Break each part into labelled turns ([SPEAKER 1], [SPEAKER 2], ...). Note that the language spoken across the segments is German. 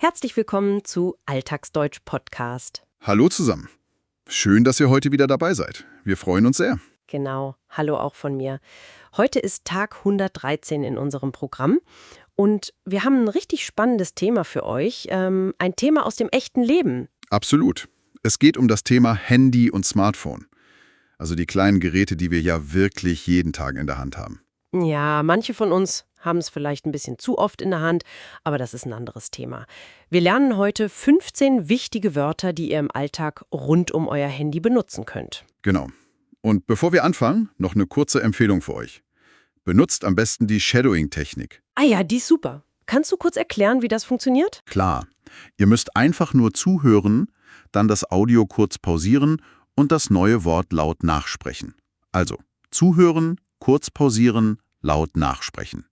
[SPEAKER 1] Herzlich willkommen zu Alltagsdeutsch Podcast.
[SPEAKER 2] Hallo zusammen. Schön, dass ihr heute wieder dabei seid. Wir freuen uns sehr.
[SPEAKER 1] Genau, hallo auch von mir. Heute ist Tag 113 in unserem Programm und wir haben ein richtig spannendes Thema für euch. Ein Thema aus dem echten Leben.
[SPEAKER 2] Absolut. Es geht um das Thema Handy und Smartphone. Also die kleinen Geräte, die wir ja wirklich jeden Tag in der Hand haben.
[SPEAKER 1] Ja, manche von uns haben es vielleicht ein bisschen zu oft in der Hand, aber das ist ein anderes Thema. Wir lernen heute 15 wichtige Wörter, die ihr im Alltag rund um euer Handy benutzen könnt.
[SPEAKER 2] Genau. Und bevor wir anfangen, noch eine kurze Empfehlung für euch. Benutzt am besten die Shadowing-Technik.
[SPEAKER 1] Ah ja, die ist super. Kannst du kurz erklären, wie das funktioniert?
[SPEAKER 2] Klar. Ihr müsst einfach nur zuhören, dann das Audio kurz pausieren und das neue Wort laut nachsprechen. Also, zuhören, kurz pausieren, laut nachsprechen.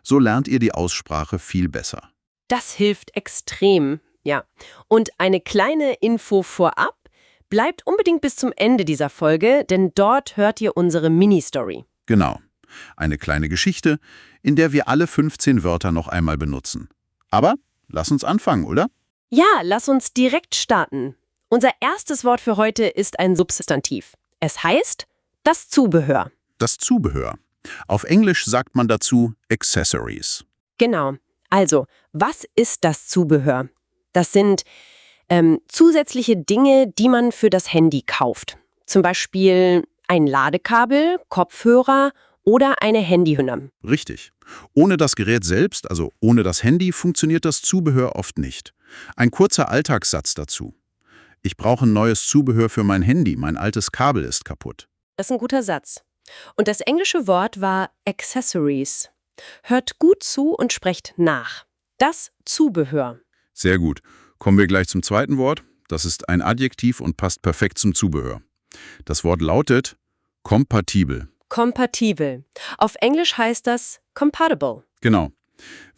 [SPEAKER 2] So lernt ihr die Aussprache viel besser.
[SPEAKER 1] Das hilft extrem, ja. Und eine kleine Info vorab. Bleibt unbedingt bis zum Ende dieser Folge, denn dort hört ihr unsere Mini-Story.
[SPEAKER 2] Genau. Eine kleine Geschichte, in der wir alle 15 Wörter noch einmal benutzen. Aber lass uns anfangen, oder?
[SPEAKER 1] Ja, lass uns direkt starten. Unser erstes Wort für heute ist ein Substantiv. Es heißt das Zubehör.
[SPEAKER 2] Das Zubehör. Auf Englisch sagt man dazu Accessories.
[SPEAKER 1] Genau. Also, was ist das Zubehör? Das sind zusätzliche Dinge, die man für das Handy kauft. Zum Beispiel ein Ladekabel, Kopfhörer oder eine Handyhülle.
[SPEAKER 2] Richtig. Ohne das Gerät selbst, also ohne das Handy, funktioniert das Zubehör oft nicht. Ein kurzer Alltagssatz dazu. Ich brauche ein neues Zubehör für mein Handy, mein altes Kabel ist kaputt.
[SPEAKER 1] Das ist ein guter Satz. Und das englische Wort war Accessories. Hört gut zu und sprecht nach. Das Zubehör.
[SPEAKER 2] Sehr gut. Kommen wir gleich zum zweiten Wort. Das ist ein Adjektiv und passt perfekt zum Zubehör. Das Wort lautet kompatibel.
[SPEAKER 1] Kompatibel. Auf Englisch heißt das compatible.
[SPEAKER 2] Genau.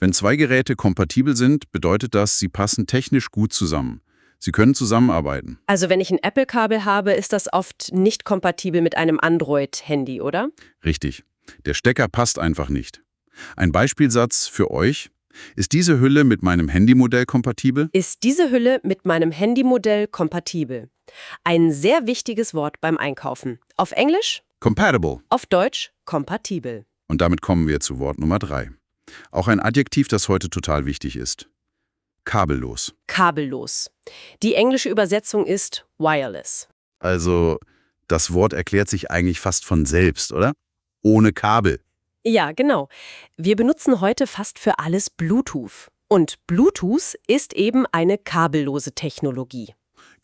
[SPEAKER 2] Wenn zwei Geräte kompatibel sind, bedeutet das, sie passen technisch gut zusammen. Sie können zusammenarbeiten.
[SPEAKER 1] Also wenn ich ein Apple-Kabel habe, ist das oft nicht kompatibel mit einem Android-Handy, oder?
[SPEAKER 2] Richtig. Der Stecker passt einfach nicht. Ein Beispielsatz für euch. Ist diese Hülle mit meinem Handymodell kompatibel?
[SPEAKER 1] Ist diese Hülle mit meinem Handymodell kompatibel? Ein sehr wichtiges Wort beim Einkaufen. Auf Englisch?
[SPEAKER 2] Compatible.
[SPEAKER 1] Auf Deutsch kompatibel.
[SPEAKER 2] Und damit kommen wir zu Wort Nummer 3. Auch ein Adjektiv, das heute total wichtig ist. Kabellos.
[SPEAKER 1] Kabellos. Die englische Übersetzung ist wireless.
[SPEAKER 2] Also, das Wort erklärt sich eigentlich fast von selbst, oder? Ohne Kabel.
[SPEAKER 1] Ja, genau. Wir benutzen heute fast für alles Bluetooth. Und Bluetooth ist eben eine kabellose Technologie.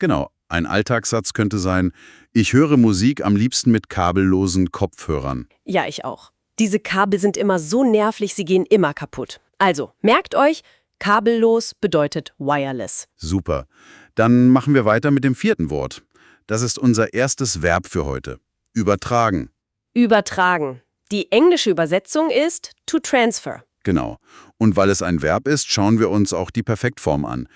[SPEAKER 2] Genau. Ein Alltagssatz könnte sein, ich höre Musik am liebsten mit kabellosen Kopfhörern.
[SPEAKER 1] Ja, ich auch. Diese Kabel sind immer so nervig, sie gehen immer kaputt. Also, merkt euch, kabellos bedeutet wireless.
[SPEAKER 2] Super. Dann machen wir weiter mit dem vierten Wort. Das ist unser erstes Verb für heute. Übertragen.
[SPEAKER 1] Übertragen. Die englische Übersetzung ist to transfer.
[SPEAKER 2] Genau. Und weil es ein Verb ist, schauen wir uns auch die Perfektform an.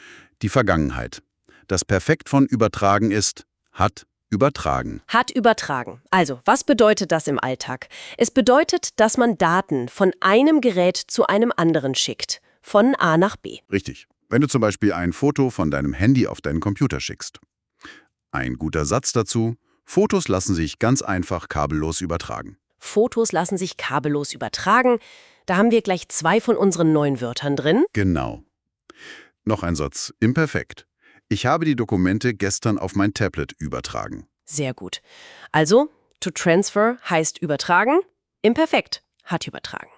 [SPEAKER 2] Die Vergangenheit. Das Perfekt von übertragen ist hat übertragen.
[SPEAKER 1] Hat übertragen. Also, was bedeutet das im Alltag? Es bedeutet, dass man Daten von einem Gerät zu einem anderen schickt. Von A nach B.
[SPEAKER 2] Richtig. Wenn du zum Beispiel ein Foto von deinem Handy auf deinen Computer schickst. Ein guter Satz dazu: Fotos lassen sich ganz einfach kabellos übertragen.
[SPEAKER 1] Fotos lassen sich kabellos übertragen. Da haben wir gleich 2 von unseren neuen Wörtern drin.
[SPEAKER 2] Genau. Noch ein Satz. Imperfekt. Ich habe die Dokumente gestern auf mein Tablet übertragen.
[SPEAKER 1] Sehr gut. Also, to transfer heißt übertragen. Imperfekt hat übertragen.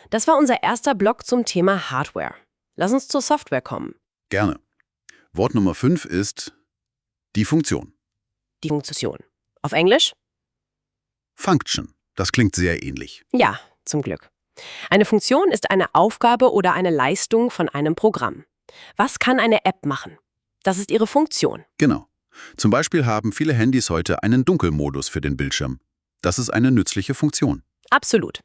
[SPEAKER 1] Das war unser erster Block zum Thema Hardware. Lass uns zur Software kommen.
[SPEAKER 2] Gerne. Wort Nummer 5 ist die Funktion.
[SPEAKER 1] Die Funktion. Auf Englisch?
[SPEAKER 2] Function. Das klingt sehr ähnlich.
[SPEAKER 1] Ja, zum Glück. Eine Funktion ist eine Aufgabe oder eine Leistung von einem Programm. Was kann eine App machen? Das ist ihre Funktion.
[SPEAKER 2] Genau. Zum Beispiel haben viele Handys heute einen Dunkelmodus für den Bildschirm. Das ist eine nützliche Funktion.
[SPEAKER 1] Absolut.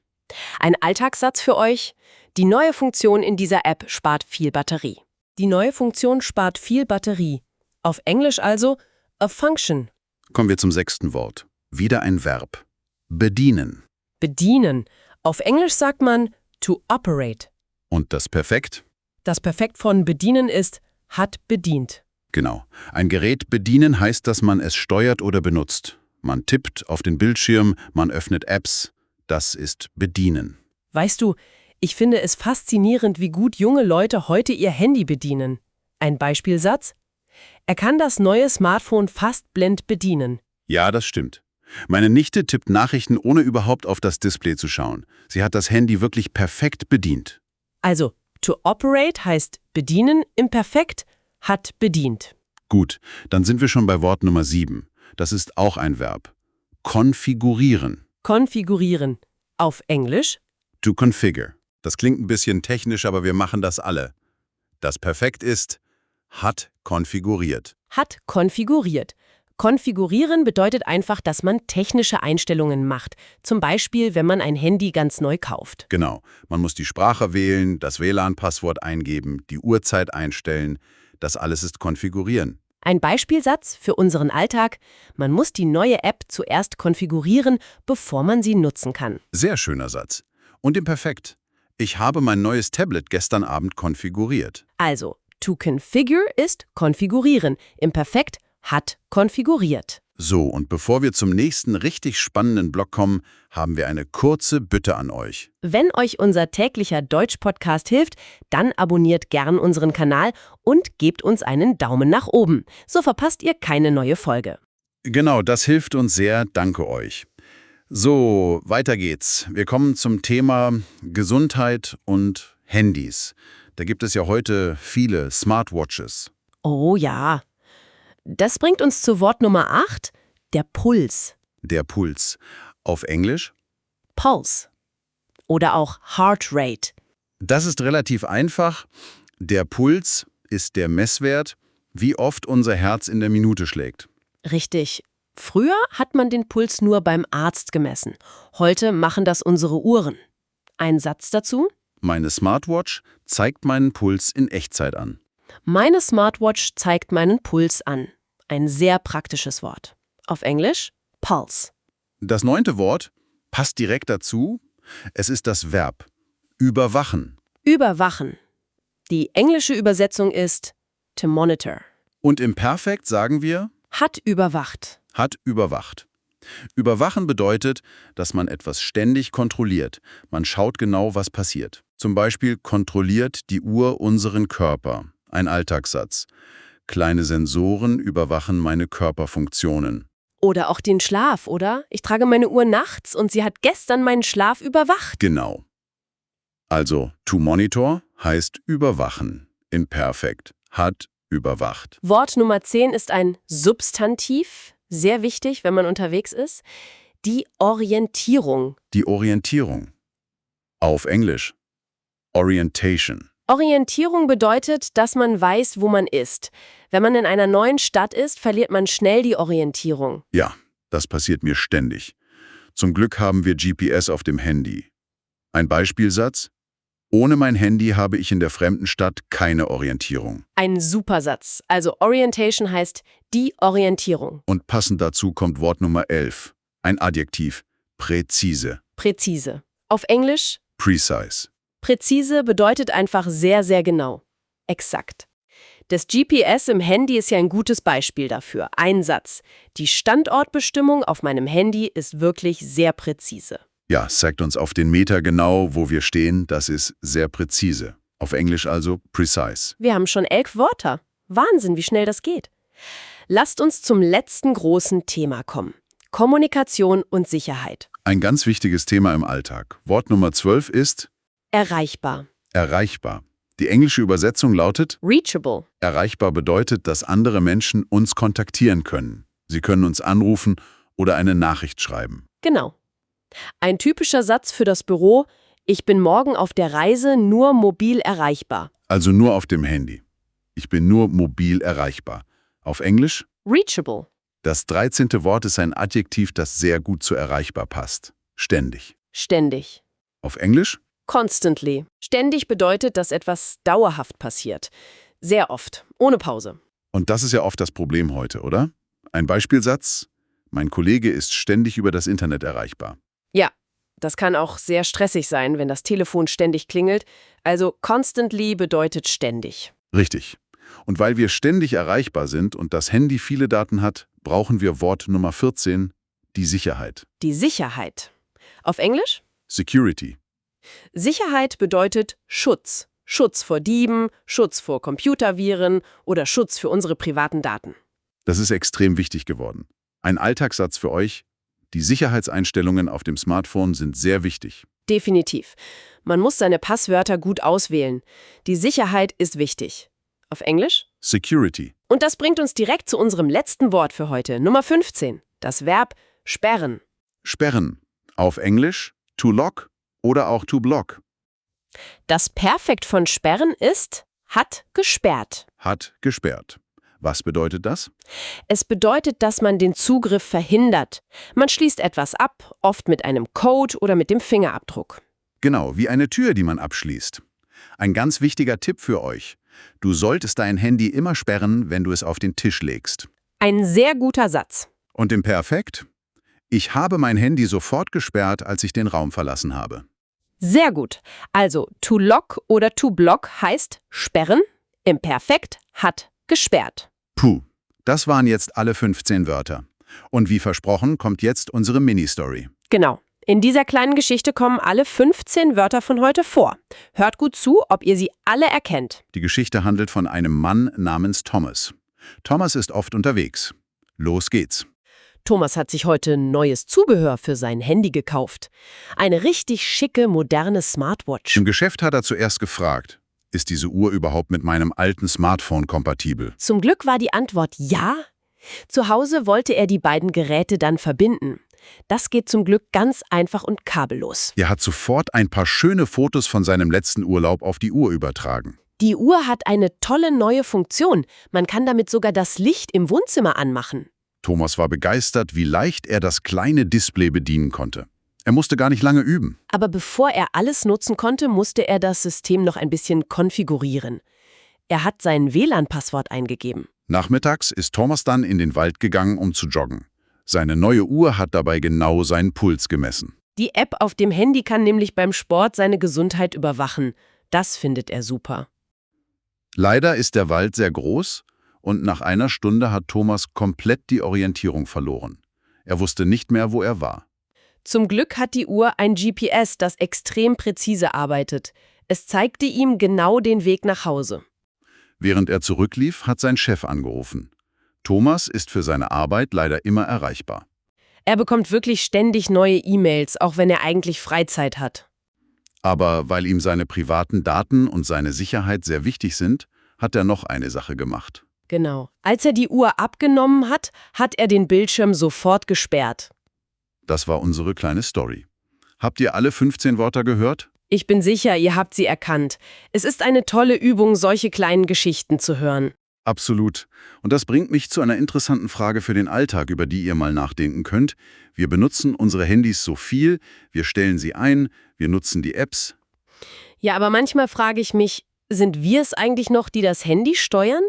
[SPEAKER 1] Ein Alltagssatz für euch: Die neue Funktion in dieser App spart viel Batterie. Die neue Funktion spart viel Batterie. Auf Englisch also a function.
[SPEAKER 2] Kommen wir zum 6. Wort. Wieder ein Verb. Bedienen.
[SPEAKER 1] Bedienen. Auf Englisch sagt man to operate.
[SPEAKER 2] Und das Perfekt?
[SPEAKER 1] Das Perfekt von bedienen ist hat bedient.
[SPEAKER 2] Genau. Ein Gerät bedienen heißt, dass man es steuert oder benutzt. Man tippt auf den Bildschirm, man öffnet Apps. Das ist bedienen.
[SPEAKER 1] Weißt du, ich finde es faszinierend, wie gut junge Leute heute ihr Handy bedienen. Ein Beispielsatz? Er kann das neue Smartphone fast blind bedienen.
[SPEAKER 2] Ja, das stimmt. Meine Nichte tippt Nachrichten, ohne überhaupt auf das Display zu schauen. Sie hat das Handy wirklich perfekt bedient.
[SPEAKER 1] Also, to operate heißt bedienen, Imperfekt hat bedient.
[SPEAKER 2] Gut, dann sind wir schon bei Wort Nummer 7. Das ist auch ein Verb. Konfigurieren.
[SPEAKER 1] Konfigurieren. Auf Englisch?
[SPEAKER 2] To configure. Das klingt ein bisschen technisch, aber wir machen das alle. Das Perfekt ist, hat konfiguriert.
[SPEAKER 1] Hat konfiguriert. Konfigurieren bedeutet einfach, dass man technische Einstellungen macht. Zum Beispiel, wenn man ein Handy ganz neu kauft.
[SPEAKER 2] Genau. Man muss die Sprache wählen, das WLAN-Passwort eingeben, die Uhrzeit einstellen. Das alles ist konfigurieren.
[SPEAKER 1] Ein Beispielsatz für unseren Alltag: Man muss die neue App zuerst konfigurieren, bevor man sie nutzen kann.
[SPEAKER 2] Sehr schöner Satz. Und im Perfekt. Ich habe mein neues Tablet gestern Abend konfiguriert.
[SPEAKER 1] Also, to configure ist konfigurieren. Im Perfekt hat konfiguriert.
[SPEAKER 2] So, und bevor wir zum nächsten richtig spannenden Block kommen, haben wir eine kurze Bitte an euch.
[SPEAKER 1] Wenn euch unser täglicher Deutsch-Podcast hilft, dann abonniert gern unseren Kanal und gebt uns einen Daumen nach oben. So verpasst ihr keine neue Folge.
[SPEAKER 2] Genau, das hilft uns sehr. Danke euch. So, weiter geht's. Wir kommen zum Thema Gesundheit und Handys. Da gibt es ja heute viele Smartwatches.
[SPEAKER 1] Oh ja. Das bringt uns zu Wort Nummer 8, der Puls.
[SPEAKER 2] Der Puls. Auf Englisch?
[SPEAKER 1] Pulse. Oder auch Heart Rate.
[SPEAKER 2] Das ist relativ einfach. Der Puls ist der Messwert, wie oft unser Herz in der Minute schlägt.
[SPEAKER 1] Richtig. Früher hat man den Puls nur beim Arzt gemessen. Heute machen das unsere Uhren. Ein Satz dazu?
[SPEAKER 2] Meine Smartwatch zeigt meinen Puls in Echtzeit an.
[SPEAKER 1] Meine Smartwatch zeigt meinen Puls an. Ein sehr praktisches Wort. Auf Englisch Pulse.
[SPEAKER 2] Das 9. Wort passt direkt dazu. Es ist das Verb überwachen.
[SPEAKER 1] Überwachen. Die englische Übersetzung ist to monitor.
[SPEAKER 2] Und im Perfekt sagen wir
[SPEAKER 1] Hat überwacht.
[SPEAKER 2] hat überwacht. Überwachen bedeutet, dass man etwas ständig kontrolliert. Man schaut genau, was passiert. Zum Beispiel kontrolliert die Uhr unseren Körper. Ein Alltagssatz. Kleine Sensoren überwachen meine Körperfunktionen.
[SPEAKER 1] Oder auch den Schlaf, oder? Ich trage meine Uhr nachts und sie hat gestern meinen Schlaf überwacht.
[SPEAKER 2] Genau. Also, to monitor heißt überwachen. In Perfekt hat überwacht.
[SPEAKER 1] Wort Nummer 10 ist ein Substantiv. Sehr wichtig, wenn man unterwegs ist. Die Orientierung.
[SPEAKER 2] Die Orientierung. Auf Englisch. Orientation.
[SPEAKER 1] Orientierung bedeutet, dass man weiß, wo man ist. Wenn man in einer neuen Stadt ist, verliert man schnell die Orientierung.
[SPEAKER 2] Ja, das passiert mir ständig. Zum Glück haben wir GPS auf dem Handy. Ein Beispielsatz? Ohne mein Handy habe ich in der fremden Stadt keine Orientierung.
[SPEAKER 1] Ein Supersatz. Also Orientation heißt die Orientierung.
[SPEAKER 2] Und passend dazu kommt Wort Nummer 11. Ein Adjektiv. Präzise.
[SPEAKER 1] Präzise. Auf Englisch?
[SPEAKER 2] Precise.
[SPEAKER 1] Präzise bedeutet einfach sehr, sehr genau. Exakt. Das GPS im Handy ist ja ein gutes Beispiel dafür. Ein Satz. Die Standortbestimmung auf meinem Handy ist wirklich sehr präzise.
[SPEAKER 2] Ja, sagt uns auf den Meter genau, wo wir stehen. Das ist sehr präzise. Auf Englisch also precise.
[SPEAKER 1] Wir haben schon 11 Wörter. Wahnsinn, wie schnell das geht. Lasst uns zum letzten großen Thema kommen. Kommunikation und Sicherheit.
[SPEAKER 2] Ein ganz wichtiges Thema im Alltag. Wort Nummer 12 ist
[SPEAKER 1] Erreichbar.
[SPEAKER 2] erreichbar. Die englische Übersetzung lautet
[SPEAKER 1] Reachable.
[SPEAKER 2] erreichbar bedeutet, dass andere Menschen uns kontaktieren können. Sie können uns anrufen oder eine Nachricht schreiben.
[SPEAKER 1] Genau. Ein typischer Satz für das Büro: Ich bin morgen auf der Reise, nur mobil erreichbar.
[SPEAKER 2] Also nur auf dem Handy. Ich bin nur mobil erreichbar. Auf Englisch?
[SPEAKER 1] Reachable.
[SPEAKER 2] Das 13. Wort ist ein Adjektiv, das sehr gut zu erreichbar passt. Ständig.
[SPEAKER 1] Ständig.
[SPEAKER 2] Auf Englisch?
[SPEAKER 1] Constantly. Ständig bedeutet, dass etwas dauerhaft passiert. Sehr oft. Ohne Pause.
[SPEAKER 2] Und das ist ja oft das Problem heute, oder? Ein Beispielsatz? Mein Kollege ist ständig über das Internet erreichbar.
[SPEAKER 1] Ja, Das kann auch sehr stressig sein, wenn das Telefon ständig klingelt. Also constantly bedeutet ständig.
[SPEAKER 2] Richtig. Und weil wir ständig erreichbar sind und das Handy viele Daten hat, brauchen wir Wort Nummer 14, die Sicherheit.
[SPEAKER 1] Die Sicherheit. Auf Englisch?
[SPEAKER 2] Security.
[SPEAKER 1] Sicherheit bedeutet Schutz. Schutz vor Dieben, Schutz vor Computerviren oder Schutz für unsere privaten Daten.
[SPEAKER 2] Das ist extrem wichtig geworden. Ein Alltagssatz für euch: Die Sicherheitseinstellungen auf dem Smartphone sind sehr wichtig.
[SPEAKER 1] Definitiv. Man muss seine Passwörter gut auswählen. Die Sicherheit ist wichtig. Auf Englisch?
[SPEAKER 2] Security.
[SPEAKER 1] Und das bringt uns direkt zu unserem letzten Wort für heute, Nummer 15. Das Verb sperren.
[SPEAKER 2] Sperren. Auf Englisch to lock oder auch to block.
[SPEAKER 1] Das Perfekt von sperren ist hat gesperrt.
[SPEAKER 2] Hat gesperrt. Was bedeutet das?
[SPEAKER 1] Es bedeutet, dass man den Zugriff verhindert. Man schließt etwas ab, oft mit einem Code oder mit dem Fingerabdruck.
[SPEAKER 2] Genau, wie eine Tür, die man abschließt. Ein ganz wichtiger Tipp für euch: Du solltest dein Handy immer sperren, wenn du es auf den Tisch legst.
[SPEAKER 1] Ein sehr guter Satz.
[SPEAKER 2] Und im Perfekt? Ich habe mein Handy sofort gesperrt, als ich den Raum verlassen habe.
[SPEAKER 1] Sehr gut. Also to lock oder to block heißt sperren. Im Perfekt hat gesperrt.
[SPEAKER 2] Puh, das waren jetzt alle 15 Wörter. Und wie versprochen, kommt jetzt unsere Mini-Story.
[SPEAKER 1] Genau. In dieser kleinen Geschichte kommen alle 15 Wörter von heute vor. Hört gut zu, ob ihr sie alle erkennt.
[SPEAKER 2] Die Geschichte handelt von einem Mann namens Thomas. Thomas ist oft unterwegs. Los geht's.
[SPEAKER 1] Thomas hat sich heute neues Zubehör für sein Handy gekauft. Eine richtig schicke, moderne Smartwatch.
[SPEAKER 2] Im Geschäft hat er zuerst gefragt: Ist diese Uhr überhaupt mit meinem alten Smartphone kompatibel?
[SPEAKER 1] Zum Glück war die Antwort ja. Zu Hause wollte er die beiden Geräte dann verbinden. Das geht zum Glück ganz einfach und kabellos.
[SPEAKER 2] Er hat sofort ein paar schöne Fotos von seinem letzten Urlaub auf die Uhr übertragen.
[SPEAKER 1] Die Uhr hat eine tolle neue Funktion. Man kann damit sogar das Licht im Wohnzimmer anmachen.
[SPEAKER 2] Thomas war begeistert, wie leicht er das kleine Display bedienen konnte. Er musste gar nicht lange üben.
[SPEAKER 1] Aber bevor er alles nutzen konnte, musste er das System noch ein bisschen konfigurieren. Er hat sein WLAN-Passwort eingegeben.
[SPEAKER 2] Nachmittags ist Thomas dann in den Wald gegangen, um zu joggen. Seine neue Uhr hat dabei genau seinen Puls gemessen.
[SPEAKER 1] Die App auf dem Handy kann nämlich beim Sport seine Gesundheit überwachen. Das findet er super.
[SPEAKER 2] Leider ist der Wald sehr groß und nach einer Stunde hat Thomas komplett die Orientierung verloren. Er wusste nicht mehr, wo er war.
[SPEAKER 1] Zum Glück hat die Uhr ein GPS, das extrem präzise arbeitet. Es zeigte ihm genau den Weg nach Hause.
[SPEAKER 2] Während er zurücklief, hat sein Chef angerufen. Thomas ist für seine Arbeit leider immer erreichbar.
[SPEAKER 1] Er bekommt wirklich ständig neue E-Mails, auch wenn er eigentlich Freizeit hat.
[SPEAKER 2] Aber weil ihm seine privaten Daten und seine Sicherheit sehr wichtig sind, hat er noch eine Sache gemacht.
[SPEAKER 1] Genau. Als er die Uhr abgenommen hat, hat er den Bildschirm sofort gesperrt.
[SPEAKER 2] Das war unsere kleine Story. Habt ihr alle 15 Wörter gehört?
[SPEAKER 1] Ich bin sicher, ihr habt sie erkannt. Es ist eine tolle Übung, solche kleinen Geschichten zu hören.
[SPEAKER 2] Absolut. Und das bringt mich zu einer interessanten Frage für den Alltag, über die ihr mal nachdenken könnt. Wir benutzen unsere Handys so viel, wir stellen sie ein, wir nutzen die Apps.
[SPEAKER 1] Ja, aber manchmal frage ich mich, sind wir es eigentlich noch, die das Handy steuern?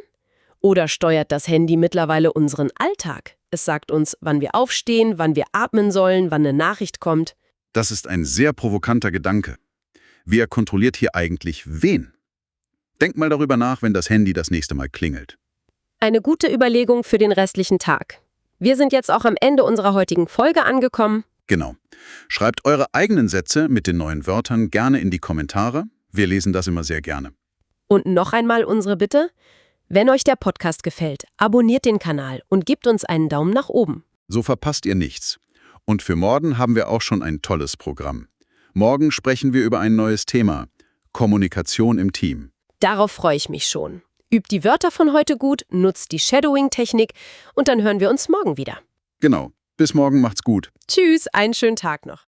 [SPEAKER 1] Oder steuert das Handy mittlerweile unseren Alltag? Es sagt uns, wann wir aufstehen, wann wir atmen sollen, wann eine Nachricht kommt.
[SPEAKER 2] Das ist ein sehr provokanter Gedanke. Wer kontrolliert hier eigentlich wen? Denk mal darüber nach, wenn das Handy das nächste Mal klingelt.
[SPEAKER 1] Eine gute Überlegung für den restlichen Tag. Wir sind jetzt auch am Ende unserer heutigen Folge angekommen.
[SPEAKER 2] Genau. Schreibt eure eigenen Sätze mit den neuen Wörtern gerne in die Kommentare. Wir lesen das immer sehr gerne.
[SPEAKER 1] Und noch einmal unsere Bitte: Wenn euch der Podcast gefällt, abonniert den Kanal und gebt uns einen Daumen nach oben.
[SPEAKER 2] So verpasst ihr nichts. Und für morgen haben wir auch schon ein tolles Programm. Morgen sprechen wir über ein neues Thema: Kommunikation im Team.
[SPEAKER 1] Darauf freue ich mich schon. Übt die Wörter von heute gut, nutzt die Shadowing-Technik und dann hören wir uns morgen wieder.
[SPEAKER 2] Genau. Bis morgen, macht's gut.
[SPEAKER 1] Tschüss, einen schönen Tag noch.